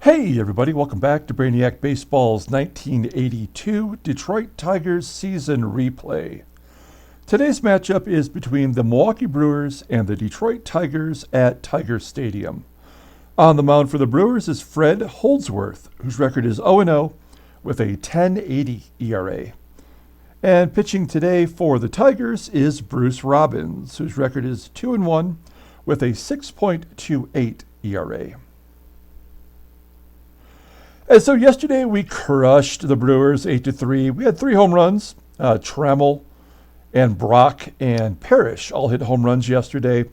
Hey everybody, welcome back to Brainiac Baseball's 1982 Detroit Tigers season replay. Today's matchup is between the Milwaukee Brewers and the Detroit Tigers at Tiger Stadium. On the mound for the Brewers is Fred Holdsworth, whose record is 0-0 with a 10.80 ERA. And pitching today for the Tigers is Bruce Robbins, whose record is 2-1 with a 6.28 ERA. And so yesterday we crushed the Brewers 8-3. We had 3 home runs. Trammell and Brock and Parrish all hit home runs yesterday.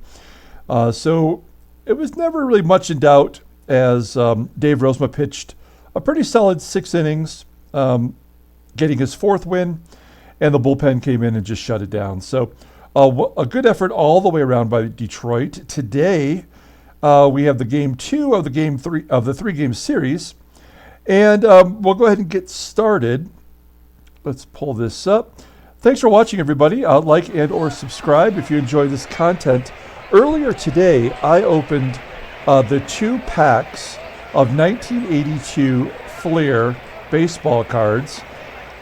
So it was never really much in doubt as Dave Rozema pitched a pretty solid 6 innings, getting his 4th win, and the bullpen came in and just shut it down. So a good effort all the way around by Detroit. Today we have the game 2 of the game 3 of the 3-game series. And we'll go ahead and get started. Let's pull this up. Thanks for watching, everybody. Like and or subscribe if you enjoy this content. Earlier today, I opened the 2 packs of 1982 Fleer baseball cards.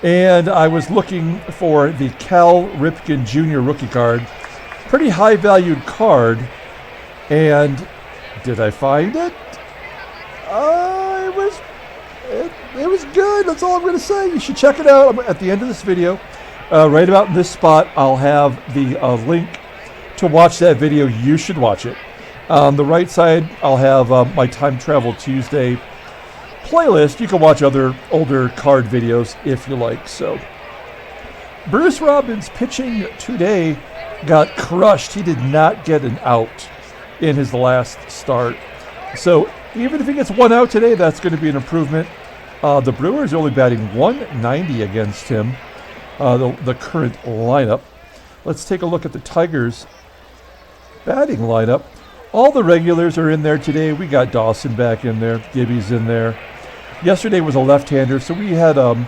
And I was looking for the Cal Ripken Jr. rookie card. Pretty high-valued card. And did I find it? It was good. That's all I'm going to say. You should check it out at the end of this video. Right about in this spot, I'll have the link to watch that video. You should watch it. On the right side, I'll have my Time Travel Tuesday playlist. You can watch other older card videos if you like. So, Bruce Robbins pitching today got crushed. He did not get an out in his last start. So, even if he gets 1 out today, that's going to be an improvement. The Brewers are only batting 190 against him, the current lineup. Let's take a look at the Tigers' batting lineup. All the regulars are in there today. We got Dawson back in there. Gibby's in there. Yesterday was a left-hander, so we had a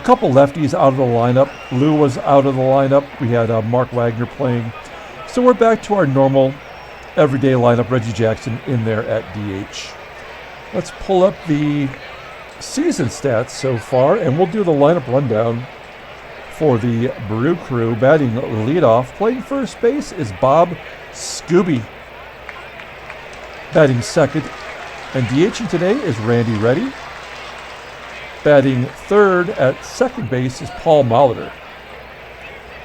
couple lefties out of the lineup. Lou was out of the lineup. We had Mark Wagner playing. So we're back to our normal everyday lineup. Reggie Jackson in there at DH. Let's pull up the season stats so far, and we'll do the lineup rundown for the Brew Crew. Batting leadoff, playing first base is Bob Skube. Batting second and DHing today is Randy Reddy. Batting third at second base is Paul Molitor.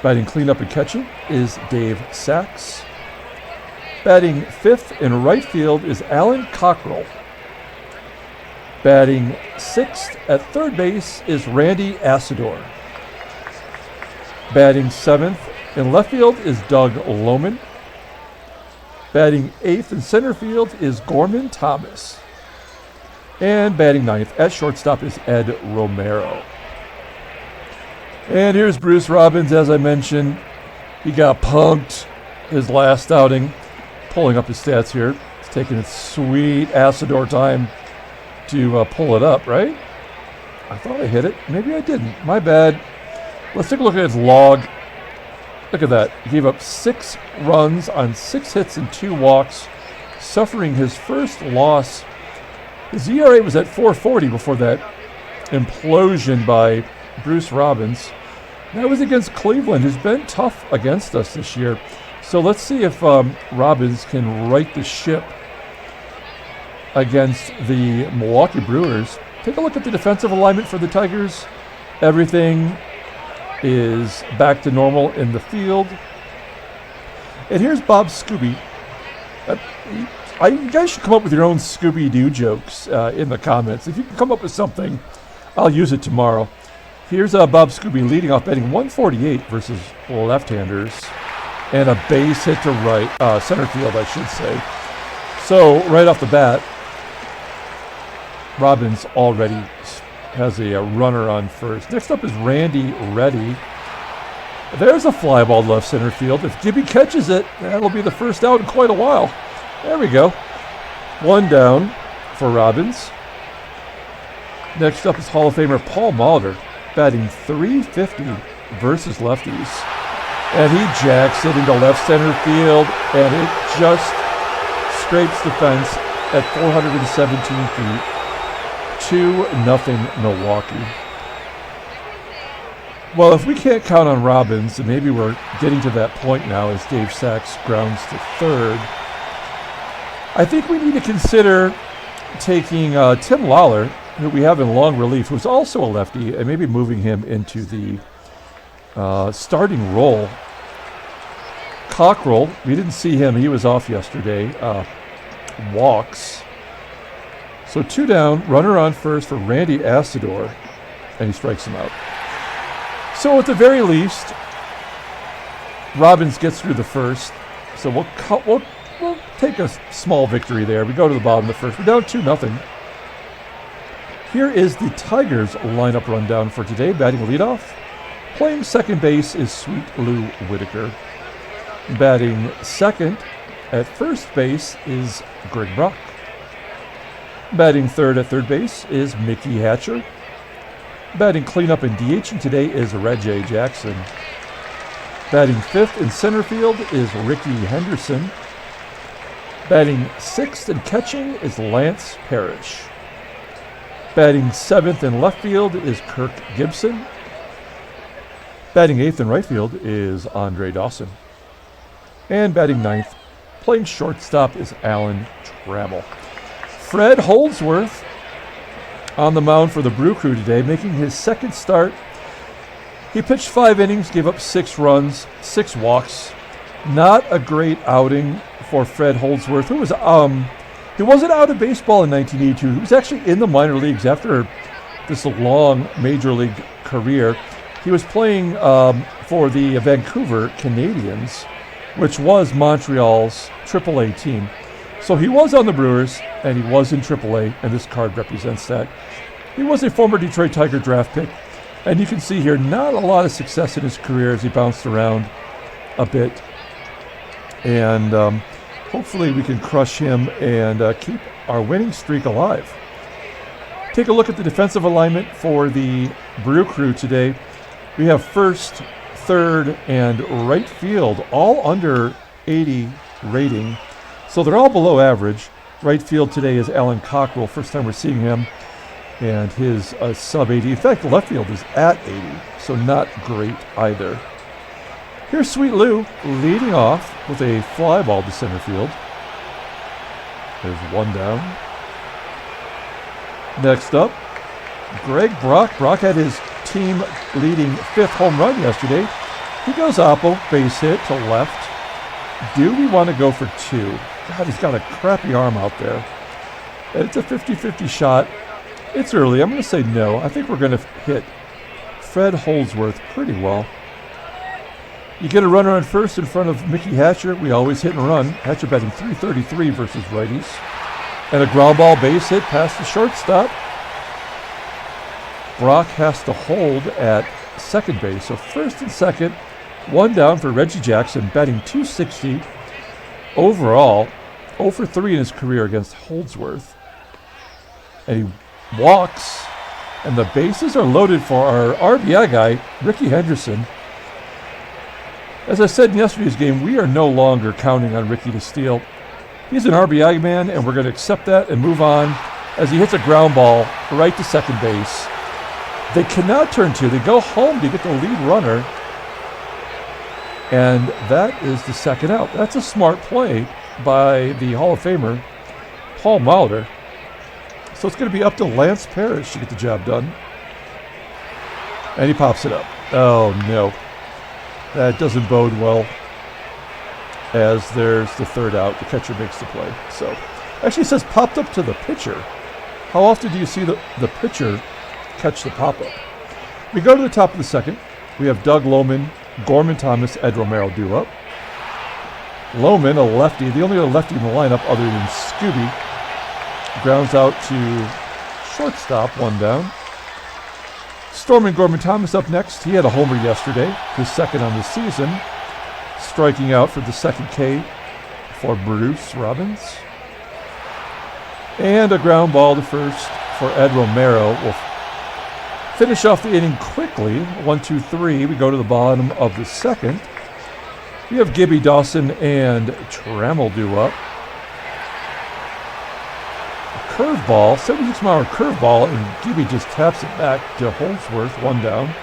Batting cleanup and catching is Dave Sachs. Batting fifth in right field is Alan Cockrell. Batting 6th at third base is Randy Asadoor. Batting 7th in left field is Doug Loman. Batting 8th in center field is Gorman Thomas. And batting 9th at shortstop is Ed Romero. And here's Bruce Robbins, as I mentioned. He got punked his last outing. Pulling up his stats here. He's taking his sweet Asadoor time to pull it up, right? I thought I hit it. Maybe I didn't. My bad. Let's take a look at his log. Look at that. He gave up 6 runs on 6 hits and 2 walks, suffering his first loss. His ERA was at 4.40 before that implosion by Bruce Robbins. That was against Cleveland, who's been tough against us this year. So let's see if Robbins can right the ship against the Milwaukee Brewers. Take a look at the defensive alignment for the Tigers. Everything is back to normal in the field. And here's Bob Skube. You guys should come up with your own Scooby-Doo jokes in the comments. If you can come up with something, I'll use it tomorrow. Here's Bob Skube leading off, batting 148 versus left-handers. And a base hit to right, center field, I should say. So, right off the bat, Robbins already has a runner on first. Next up is Randy Reddy. There's a fly ball left center field. If Gibby catches it, that'll be the first out in quite a while. There we go. 1 down for Robbins. Next up is Hall of Famer Paul Mulder, batting .350 versus lefties. And he jacks it into left center field, and it just scrapes the fence at 417 feet. 2-0 Milwaukee. Well, if we can't count on Robbins, and maybe we're getting to that point now as Dave Sachs grounds to third, I think we need to consider taking Tim Lawler, who we have in long relief, who's also a lefty, and maybe moving him into the starting role. Cockrell, we didn't see him. He was off yesterday. Walks. So 2 down, runner on first for Randy Asadoor, and he strikes him out. So at the very least, Robbins gets through the first. So we'll take a small victory there. We go to the bottom of the first. We're down 2-0. Here is the Tigers lineup rundown for today. Batting leadoff. Playing second base is Sweet Lou Whitaker. Batting second at first base is Greg Brock. Batting third at third base is Mickey Hatcher. Batting cleanup and DHing today is Reggie Jackson. Batting fifth in center field is Rickey Henderson. Batting sixth and catching is Lance Parrish. Batting seventh in left field is Kirk Gibson. Batting eighth in right field is Andre Dawson. And batting ninth, playing shortstop, is Alan Trammell. Fred Holdsworth on the mound for the Brew Crew today, making his second start. He pitched 5 innings, gave up 6 runs, 6 walks. Not a great outing for Fred Holdsworth, who was he wasn't out of baseball in 1982. He was actually in the minor leagues after this long major league career. He was playing for the Vancouver Canadians, which was Montreal's AAA team. So he was on the Brewers, and he was in AAA, and this card represents that. He was a former Detroit Tiger draft pick, and you can see here not a lot of success in his career as he bounced around a bit. And hopefully we can crush him and keep our winning streak alive. Take a look at the defensive alignment for the Brew Crew today. We have first, third, and right field all under 80 rating. So they're all below average. Right field today is Alan Cockrell. First time we're seeing him. And his sub 80. In fact, the left field is at 80. So not great either. Here's Sweet Lou leading off with a fly ball to center field. There's 1 down. Next up, Greg Brock. Brock had his team leading 5th home run yesterday. He goes oppo, base hit to left. Do we want to go for 2? God, he's got a crappy arm out there. It's a 50-50 shot. It's early. I'm going to say no. I think we're going to hit Fred Holdsworth pretty well. You get a runner on first in front of Mickey Hatcher. We always hit and run. Hatcher batting .333 versus righties. And a ground ball base hit past the shortstop. Brock has to hold at second base. So first and second, 1 down for Reggie Jackson, batting .260 overall. 0 for 3 in his career against Holdsworth. And he walks. And the bases are loaded for our RBI guy, Rickey Henderson. As I said in yesterday's game, we are no longer counting on Rickey to steal. He's an RBI man, and we're going to accept that and move on as he hits a ground ball right to second base. They cannot turn 2. They go home to get the lead runner. And that is the second out. That's a smart play by the Hall of Famer, Paul Mulder. So it's going to be up to Lance Parrish to get the job done. And he pops it up. Oh, no. That doesn't bode well, as there's the third out. The catcher makes the play. So, actually it says popped up to the pitcher. How often do you see the pitcher catch the pop-up? We go to the top of the second. We have Doug Loman, Gorman Thomas, Ed Romero due up. Loman, a lefty, the only other lefty in the lineup other than Skube, grounds out to shortstop, 1 down. Stormin Gorman Thomas up next. He had a homer yesterday, his second on the season, striking out for the second K for Bruce Robbins. And a ground ball to first for Ed Romero. We'll finish off the inning quickly. 1, 2, 3. We go to the bottom of the second. We have Gibby, Dawson, and Trammell due up. curveball, 76-mile curveball, and Gibby just taps it back to Holdsworth, 1 down.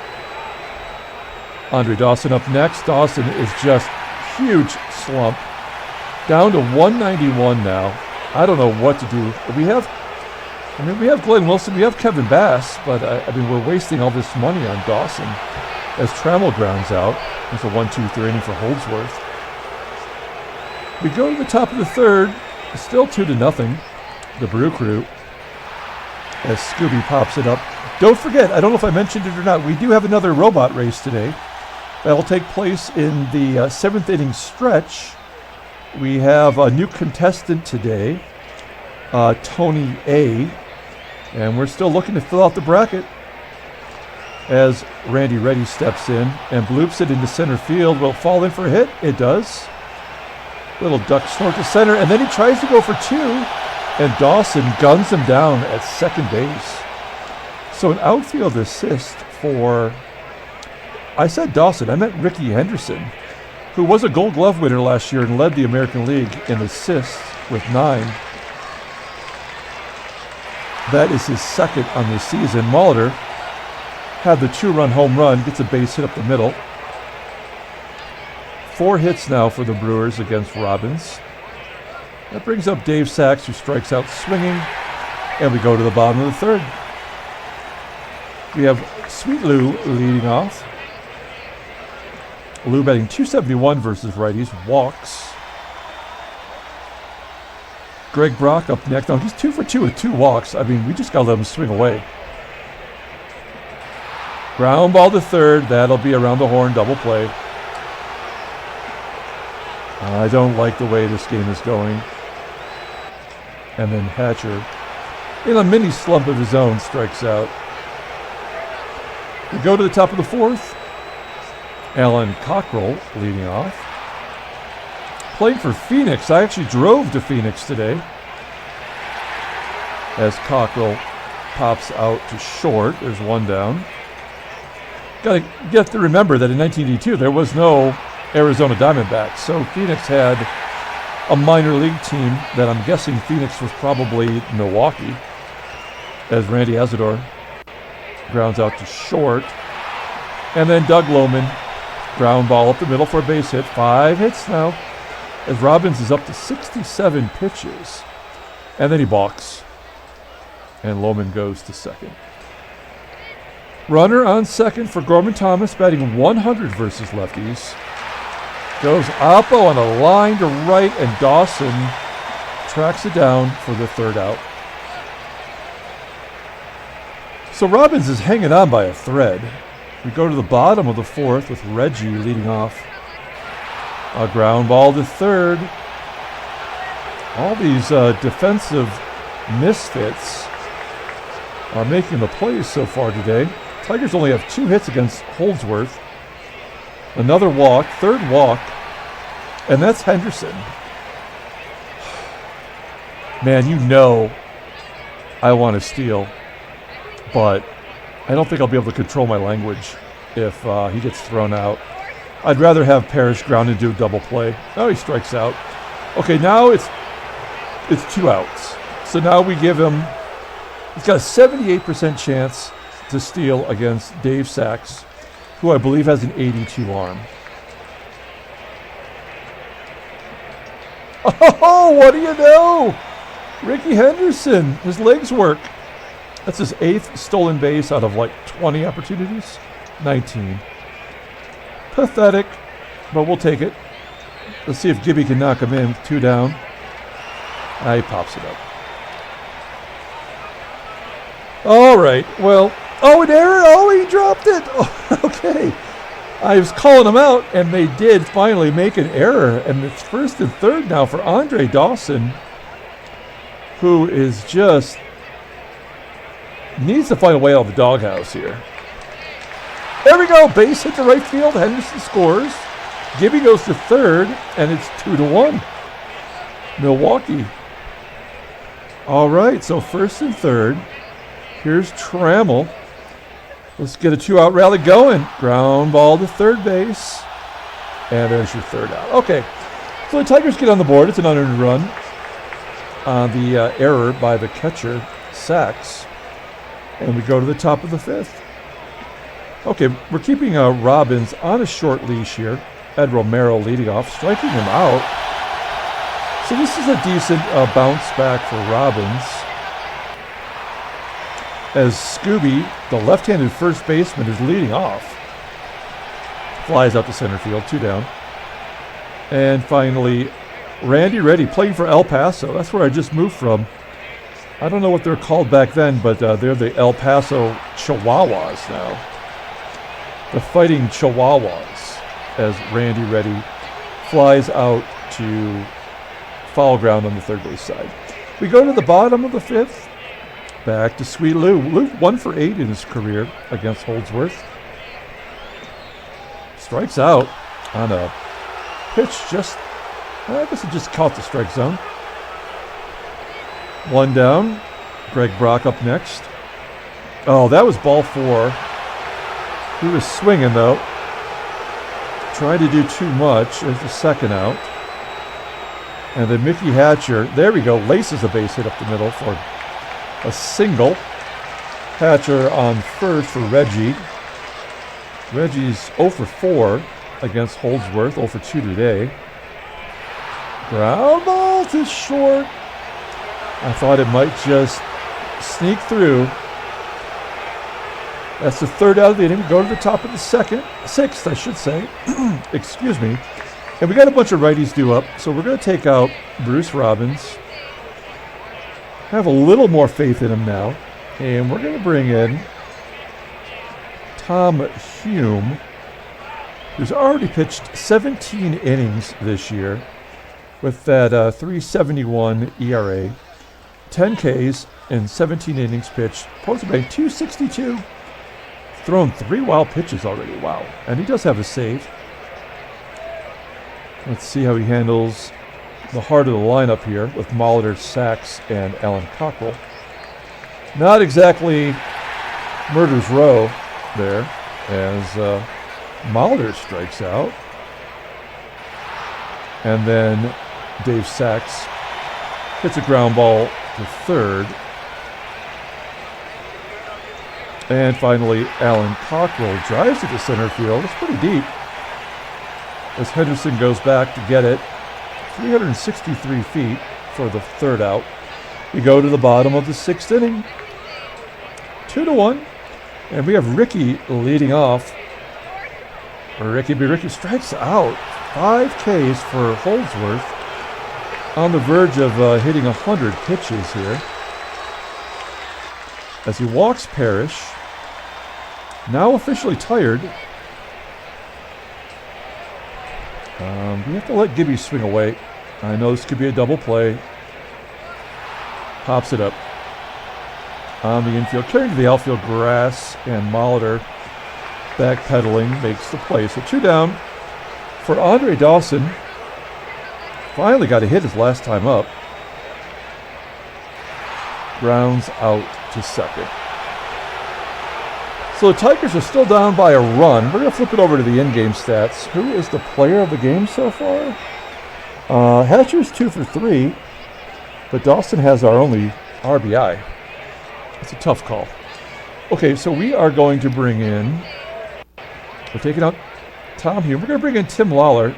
Andre Dawson up next. Dawson is just huge slump. Down to 191 now. I don't know what to do. We have Glenn Wilson, we have Kevin Bass, but we're wasting all this money on Dawson as Trammell grounds out. It's a 1-2-3 inning for Holdsworth. We go to the top of the third, still 2-0. The Brew Crew, as Skube pops it up. Don't forget, I don't know if I mentioned it or not, we do have another robot race today. That'll take place in the 7th inning stretch. We have a new contestant today, Tony A. And we're still looking to fill out the bracket as Randy Reddy steps in and bloops it into center field. Will it fall in for a hit? It does. Little duck snort to center, and then he tries to go for 2, and Dawson guns him down at second base. So an outfield assist for, I said Dawson, I meant Rickey Henderson, who was a Gold Glove winner last year and led the American League in assists with 9. That is his second on the season. Molitor had the 2-run home run, gets a base hit up the middle. 4 hits now for the Brewers against Robbins. That brings up Dave Sachs, who strikes out swinging, and we go to the bottom of the third. We have Sweet Lou leading off. Lou batting .271 versus righties, walks. Greg Brock up next. Now he's 2 for 2 with 2 walks. We just got to let him swing away. Ground ball to third. That'll be around the horn, double play. I don't like the way this game is going. And then Hatcher, in a mini slump of his own, strikes out. We go to the top of the fourth. Alan Cockrell leading off. Playing for Phoenix. I actually drove to Phoenix today. As Cockrell pops out to short. There's 1 down. You have to remember that in 1982 there was no Arizona Diamondbacks. So Phoenix had a minor league team that I'm guessing Phoenix was probably Milwaukee, as Randy Asadoor grounds out to short. And then Doug Loman, ground ball up the middle for a base hit. 5 hits now, as Robbins is up to 67 pitches. And then he balks, and Loman goes to second. Runner on second for Gorman Thomas, batting 100 versus lefties. Goes Oppo on a line to right, and Dawson tracks it down for the third out. So Robbins is hanging on by a thread. We go to the bottom of the fourth with Reggie leading off. A ground ball to third. All these defensive misfits are making the plays so far today. Tigers only have 2 hits against Holdsworth. Another walk, third walk, and that's Henderson. Man, you know I want to steal, but I don't think I'll be able to control my language if he gets thrown out. I'd rather have Parrish ground and do a double play. Oh, he strikes out. Okay, now it's 2 outs. So now we give him, he's got a 78% chance to steal against Dave Sachs, who I believe has an 82 arm. Oh, what do you know? Rickey Henderson, his legs work. That's his 8th stolen base out of like 20 opportunities. 19. Pathetic, but we'll take it. Let's see if Gibby can knock him in. 2 down. He pops it up. All right, well, an error. Oh, he dropped it. Oh, okay. I was calling them out, and they did finally make an error. And it's first and third now for Andre Dawson, who is just needs to find a way out of the doghouse here. There we go. Base hit to right field. Henderson scores. Gibby goes to third, and it's 2-1. Milwaukee. All right, so first and third. Here's Trammell. Let's get a 2-out rally going. Ground ball to third base. And there's your third out. Okay, so the Tigers get on the board. It's an unearned run. on the error by the catcher, Sachs. And we go to the top of the 5th. Okay, we're keeping Robbins on a short leash here. Ed Romero leading off, striking him out. So this is a decent bounce back for Robbins. As Skube, the left-handed first baseman, is leading off. Flies out to center field, 2 down. And finally, Randy Reddy playing for El Paso. That's where I just moved from. I don't know what they're called back then, but they're the El Paso Chihuahuas now. The Fighting Chihuahuas, as Randy Reddy flies out to foul ground on the third base side. We go to the bottom of the 5th. Back to Sweet Lou. Lou 1 for 8 in his career against Holdsworth. Strikes out on a pitch I guess it just caught the strike zone. 1 down. Greg Brock up next. Oh, that was ball 4. He was swinging, though. Trying to do too much. There's the second out. And then Mickey Hatcher, there we go, laces a base hit up the middle for a single. Hatcher on first for Reggie. Reggie's 0 for 4 against Holdsworth, 0 for 2 today. Ground ball to short. I thought it might just sneak through. That's the 3rd out of the inning. We go to the top of the 6th, I should say. Excuse me. And we got a bunch of righties due up, so we're going to take out Bruce Robbins. Have a little more faith in him now. And we're going to bring in Tom Hume, who's already pitched 17 innings this year with that 3.71 ERA, 10 Ks in 17 innings pitched, posted by 262, thrown 3 wild pitches already. Wow. And he does have a save. Let's see how he handles the heart of the lineup here with Molitor, Sachs, and Alan Cockrell. Not exactly murder's row there as Mulder strikes out. And then Dave Sachs hits a ground ball to third. And finally, Alan Cockrell drives it to center field. It's pretty deep as Henderson goes back to get it. 363 feet for the third out. We go to the bottom of the 6th inning. 2-1. And we have Rickey leading off. Rickey strikes out. 5 Ks for Holdsworth. On the verge of hitting 100 pitches here. As he walks Parrish. Now officially tired. We have to let Gibby swing away. I know this could be a double play. Pops it up on the infield, carrying to the outfield grass, and Molitor backpedaling makes the play. So 2 down for Andre Dawson. Finally got a hit his last time up. Grounds out to second. So the Tigers are still down by a run. We're going to flip it over to the in-game stats. Who is the player of the game so far? Hatcher's 2 for 3, but Dawson has our only RBI. It's a tough call. Okay, so we are going to bring in, we're taking out Tom Hume. We're going to bring in Tim Lawler.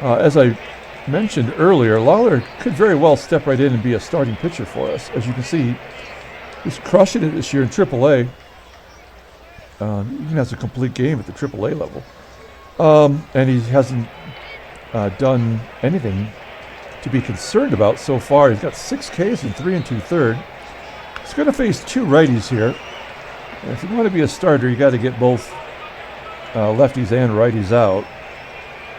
As I mentioned earlier, Lawler could very well step right in and be a starting pitcher for us. As you can see, he's crushing it this year in AAA. He even has a complete game at the AAA level. And he hasn't done anything to be concerned about so far. He's got 6 Ks and 3 2/3. He's going to face 2 righties here. And if you want to be a starter, you got to get both lefties and righties out.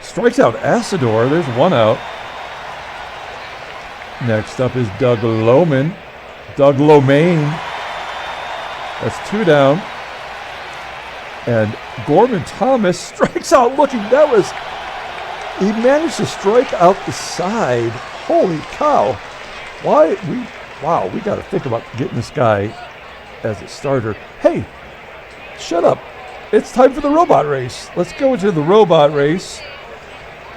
Strikes out Asadoor. There's 1 out. Next up is Doug Loman. Doug Loman. That's 2 down. And Gorman Thomas strikes out looking. He managed to strike out the side. Holy cow. We got to think about getting this guy as a starter. Hey, shut up. It's time for the robot race. Let's go into the robot race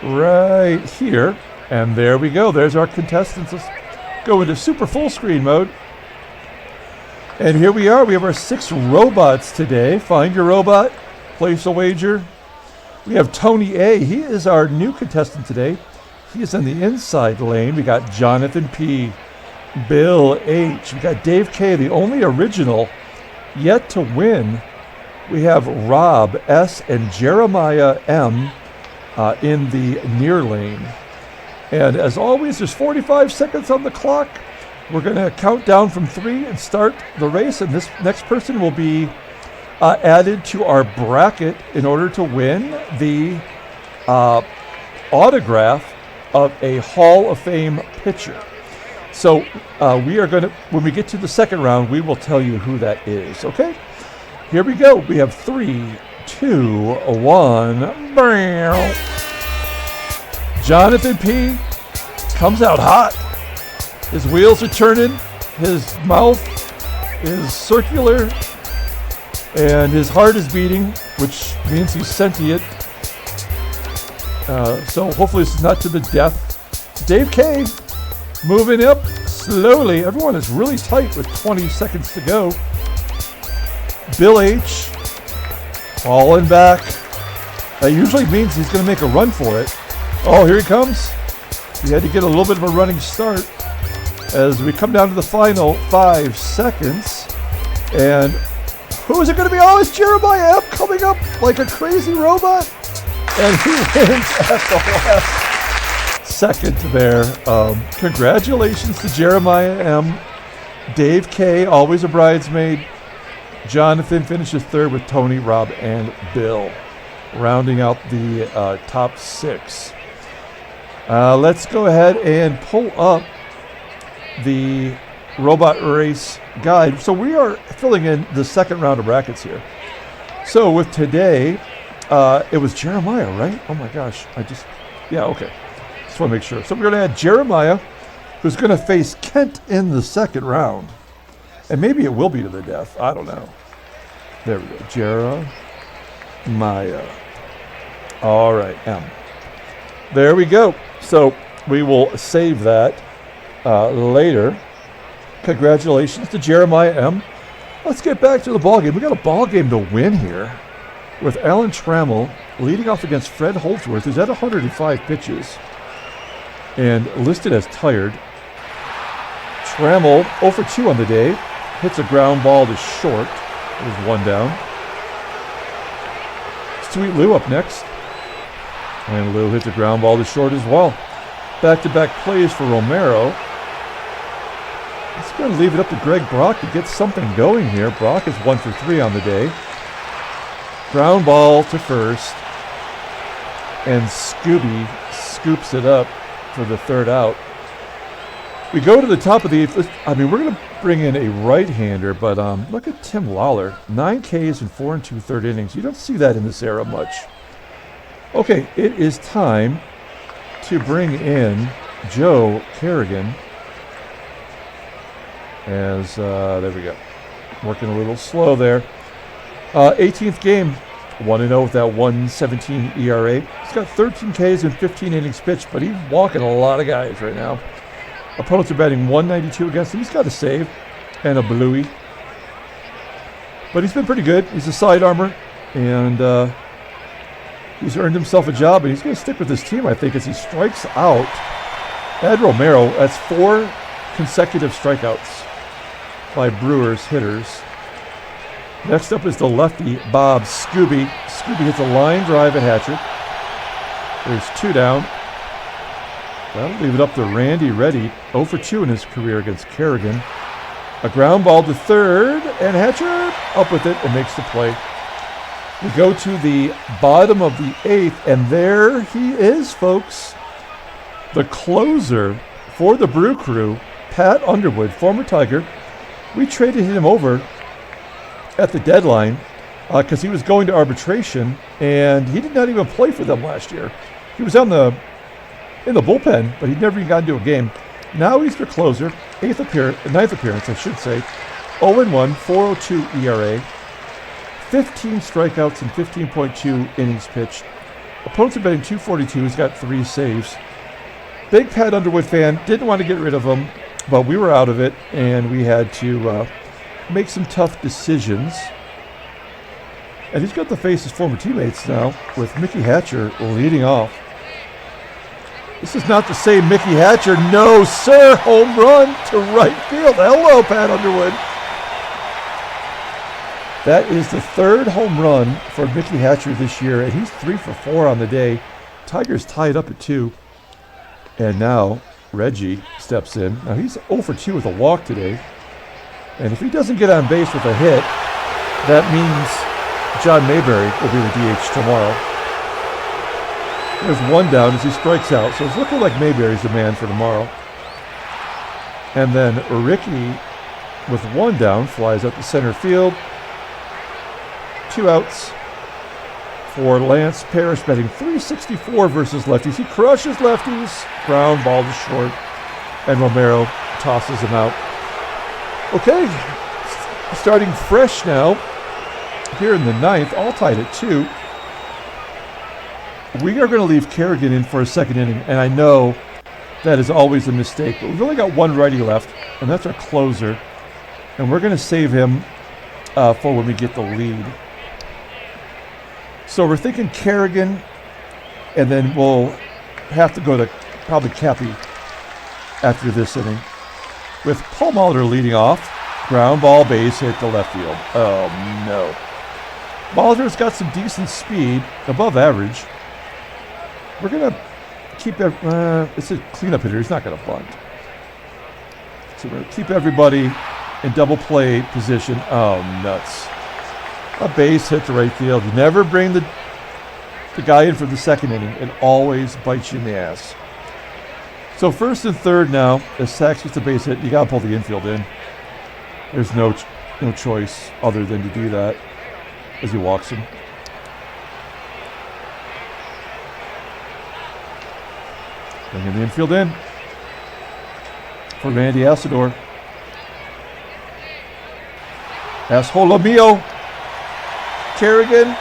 right here. And there we go. There's our contestants. go into super full screen mode. And here we are. We have our 6 robots today. Find your robot. Place a wager. We have Tony A. He is our new contestant today. He is in the inside lane. We got Jonathan P. Bill H. We got Dave K., the only original yet to win. We have Rob S. and Jeremiah M. In the near lane. And as always, there's 45 seconds on the clock. We're going to count down from 3 and start the race. And this next person will be added to our bracket in order to win the autograph of a Hall of Fame pitcher. So we are going to, when we get to the second round, we will tell you who that is. Okay? Here we go. We have 3, 2, 1. Bam. Jonathan P. comes out hot. His wheels are turning. His mouth is circular. And his heart is beating, which means he's sentient. So hopefully it's not to the death. Dave K. moving up slowly. Everyone is really tight with 20 seconds to go. Bill H. falling back. That usually means he's going to make a run for it. Oh, here he comes. He had to get a little bit of a running start as we come down to the final 5 seconds. And who is it going to be? Oh, it's Jeremiah M. coming up like a crazy robot. And he wins at the last second there. Congratulations to Jeremiah M. Dave K., always a bridesmaid. Jonathan finishes third with Tony, Rob, and Bill, rounding out the top 6. Let's go ahead and pull up the robot race guide. So we are filling in the second round of brackets here. So with today, it was Jeremiah, right? Oh my gosh, yeah, okay. Just want to make sure. So we're going to add Jeremiah, who's going to face Kent in the second round. And maybe it will be to the death. I don't know. There we go. Jeremiah. All right, M. There we go. So we will save that later. Congratulations to Jeremiah M. Let's get back to the ball game. We got a ball game to win here with Alan Trammell leading off against Fred Holdsworth, who's at 105 pitches and listed as tired. Trammell 0 for 2 on the day. Hits a ground ball to short. There's 1 down. Sweet Lou up next. And Lou hits a ground ball to short as well. Back-to-back plays for Romero. Let's go and leave it up to Greg Brock to get something going here. Brock is 1 for 3 on the day. Ground ball to first. And Skube scoops it up for the third out. We go to the top of the 8th. I mean, we're going to bring in a right-hander, but look at Tim Lawler. 9 Ks in 4 2/3 innings. You don't see that in this era much. Okay, it is time to bring in Joe Kerrigan. As, there we go. Working a little slow there. 18th game, 1-0 with that 1.17 ERA. He's got 13 Ks in 15 innings pitched, but he's walking a lot of guys right now. Opponents are batting 192 against him. He's got a save and a bluey. But he's been pretty good. He's a side armor, and he's earned himself a job, and he's going to stick with his team, I think, as he strikes out Ed Romero. That's 4 consecutive strikeouts by Brewers hitters. Next up is the lefty, Bob Skube. Skube hits a line drive at Hatcher. There's 2 down. That'll leave it up to Randy Reddy, 0 for 2 in his career against Kerrigan. A ground ball to third, and Hatcher up with it and makes the play. We go to the bottom of the 8th, and there he is, folks. The closer for the Brew Crew, Pat Underwood, former Tiger. We traded him over at the deadline because he was going to arbitration, and he did not even play for them last year. He was in the bullpen, but he'd never even gotten into a game. Now he's their closer, 9th appearance, I should say. 0-1, 4.02 ERA, 15 strikeouts and 15.2 innings pitched. Opponents are betting 242. He's got 3 saves. Big Pat Underwood fan, didn't want to get rid of him. But we were out of it, and we had to make some tough decisions. And he's got to face his former teammates now with Mickey Hatcher leading off. This is not the same Mickey Hatcher. No, sir. Home run to right field. Hello, Pat Underwood. That is the third home run for Mickey Hatcher this year, and he's 3 for 4 on the day. Tigers tied up at 2. And now Reggie steps in. Now he's 0 for 2 with a walk today. And if he doesn't get on base with a hit, that means John Mayberry will be the DH tomorrow. There's one down as he strikes out. So it's looking like Mayberry's the man for tomorrow. And then Rickey, with one down, flies up to center field. 2 outs for Lance Parrish, batting .364 versus lefties. He crushes lefties. Ground ball to short. And Romero tosses him out. Okay, starting fresh now. Here in the 9th, all tied at 2. We are going to leave Kerrigan in for a second inning, and I know that is always a mistake, but we've only got one righty left, and that's our closer, and we're going to save him for when we get the lead. So we're thinking Kerrigan, and then we'll have to go to probably Cappy after this inning. With Paul Mulder leading off, ground ball base hit to left field. Oh, no. Mulder's got some decent speed, above average. We're going to keep it's a cleanup hitter. He's not going to bunt. So we're going to keep everybody in double play position. Oh, nuts. A base hit to right field. You never bring the guy in for the second inning. It always bites you in the ass. So first and third now, as Sachs gets the base hit, you got to pull the infield in. There's no choice other than to do that as he walks him. Bringing the infield in for Randy Asadoor. Asshole mio. Kerrigan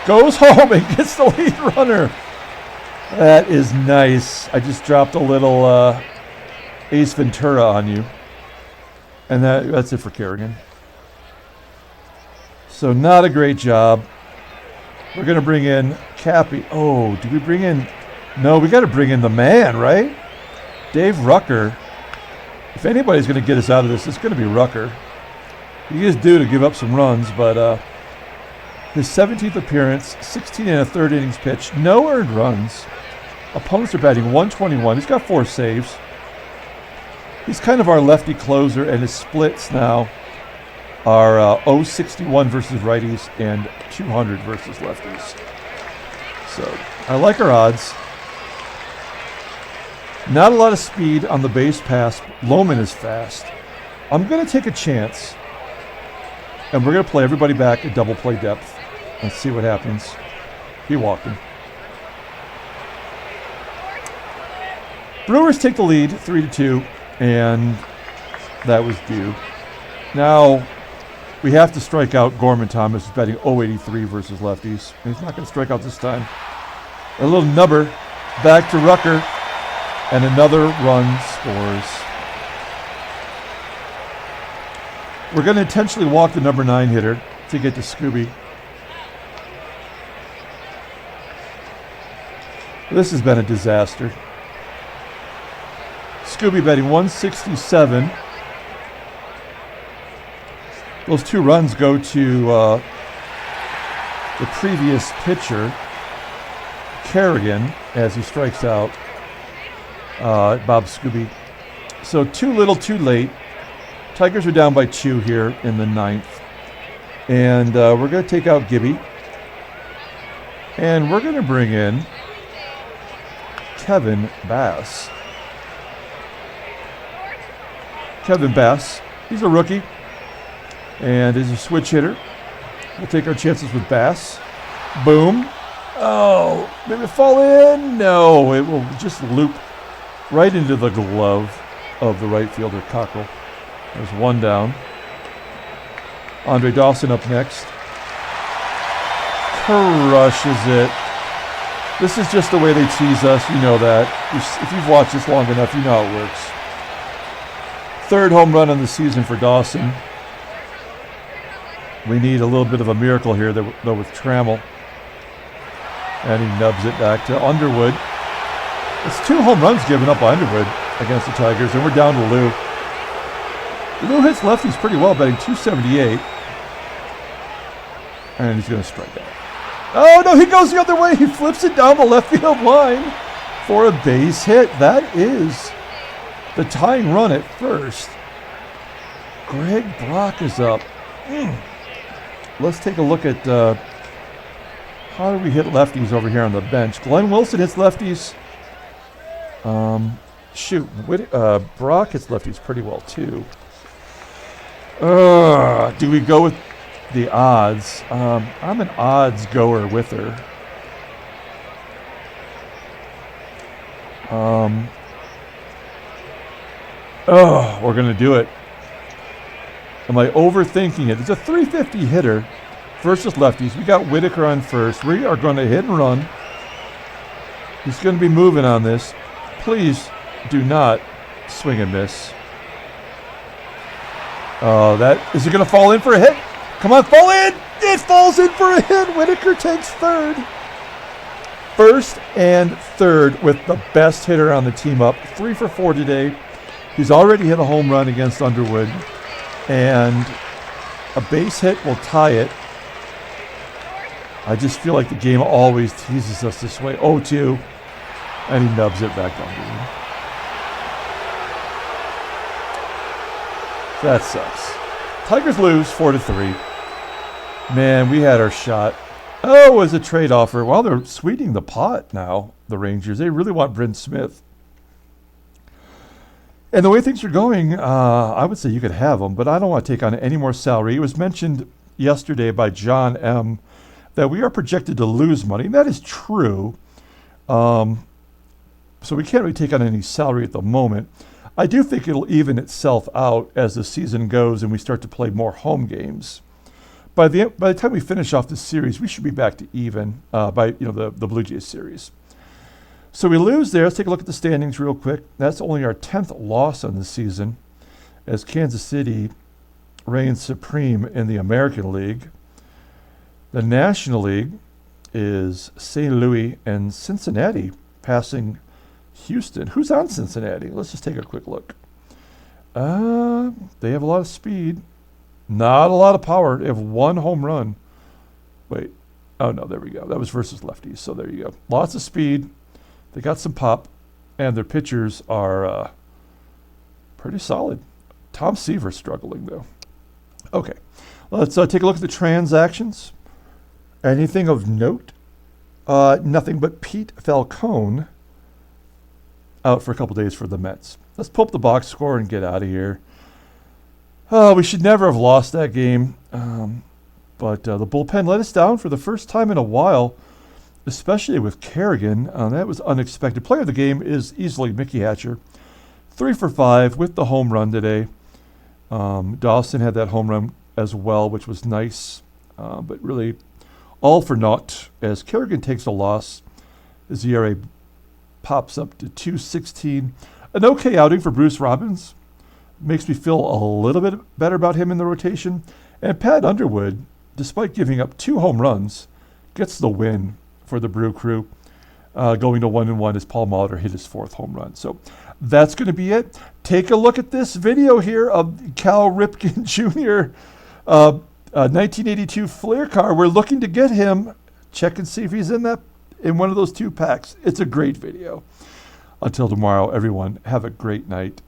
goes home and gets the lead runner. That is nice. I just dropped a little Ace Ventura on you. And that's it for Kerrigan. So not a great job. We're going to bring in Cappy. Oh, did we bring in? No, we got to bring in the man, right? Dave Rucker. If anybody's going to get us out of this, it's going to be Rucker. He is due to give up some runs, but his 17th appearance, 16 and a third innings pitched, no earned runs. Opponents are batting .121. He's got 4 saves. He's kind of our lefty closer, and his splits now are .061 versus righties and .200 versus lefties. So I like our odds. Not a lot of speed on the base pass. Loman is fast. I'm going to take a chance, and we're going to play everybody back at double play depth and see what happens. He walked him. Brewers take the lead 3-2, and that was due. Now we have to strike out Gorman Thomas, who's batting .083 versus lefties. He's not going to strike out this time. A little nubber back to Rucker, and another run scores. We're going to intentionally walk the number 9 hitter to get to Skube. This has been a disaster. Skube batting .167. Those 2 runs go to the previous pitcher, Kerrigan, as he strikes out Bob Skube. So too little, too late. Tigers are down by 2 here in the 9th. And we're going to take out Gibby. And we're going to bring in Kevin Bass. Kevin Bass, he's a rookie. And is a switch hitter. We'll take our chances with Bass. Boom. Oh, did it fall in? No, it will just loop right into the glove of the right fielder, Cockrell. There's one down. Andre Dawson up next. Crushes it. This is just the way they tease us. You know that. If you've watched this long enough, you know how it works. third home run on the season for Dawson. We need a little bit of a miracle here, though, with Trammell. And he nubs it back to Underwood. It's 2 home runs given up by Underwood against the Tigers, and we're down to Lou. Lou hits lefties pretty well, batting .278. And he's going to strike out. Oh, no, he goes the other way. He flips it down the left field line for a base hit. That is the tying run at first. Greg Brock is up. Let's take a look at how do we hit lefties over here on the bench. Glenn Wilson hits lefties. Brock hits lefties pretty well, too. Do we go with the odds? I'm an odds goer with her. We're going to do it. Am I overthinking it? It's a .350 hitter versus lefties. We got Whitaker on first. We are going to hit and run. He's going to be moving on this. Please do not swing and miss. Is it going to fall in for a hit? Come on, fall in! It falls in for a hit. Whitaker takes third. First and third with the best hitter on the team up. 3 for 4 today. He's already hit a home run against Underwood. And a base hit will tie it. I just feel like the game always teases us this way. 0-2. And he nubs it back down. That sucks. Tigers lose 4-3. Man, we had our shot. Oh, as a trade offer. Well, they're sweetening the pot now, the Rangers. They really want Bryn Smith. And the way things are going, I would say you could have him, but I don't want to take on any more salary. It was mentioned yesterday by John M. that we are projected to lose money, and that is true. So we can't really take on any salary at the moment. I do think it'll even itself out as the season goes and we start to play more home games. By the time we finish off this series, we should be back to even by the Blue Jays series. So we lose there. Let's take a look at the standings real quick. That's only our 10th loss on the season, as Kansas City reigns supreme in the American League. The National League is St. Louis and Cincinnati passing Houston. Who's on Cincinnati? Let's just take a quick look. They have a lot of speed. Not a lot of power. They have 1 home run. Wait. Oh, no, there we go. That was versus lefties, so there you go. Lots of speed. They got some pop, and their pitchers are pretty solid. Tom Seaver's struggling, though. Okay. Let's take a look at the transactions. Anything of note? Nothing but Pete Falcone out for a couple days for the Mets. Let's pull up the box score and get out of here. We should never have lost that game, but the bullpen let us down for the first time in a while, especially with Kerrigan. That was unexpected. Player of the game is easily Mickey Hatcher. 3 for 5 with the home run today. Dawson had that home run as well, which was nice, but really all for naught as Kerrigan takes a loss. His ERA pops up to 2.16. An okay outing for Bruce Robbins. Makes me feel a little bit better about him in the rotation. And Pat Underwood, despite giving up 2 home runs, gets the win for the Brew Crew, going to 1-1 as Paul Molitor hit his 4th home run. So that's going to be it. Take a look at this video here of Cal Ripken Jr. 1982 Fleer car. We're looking to get him. Check and see if he's in one of those 2 packs. It's a great video. Until tomorrow, everyone, have a great night.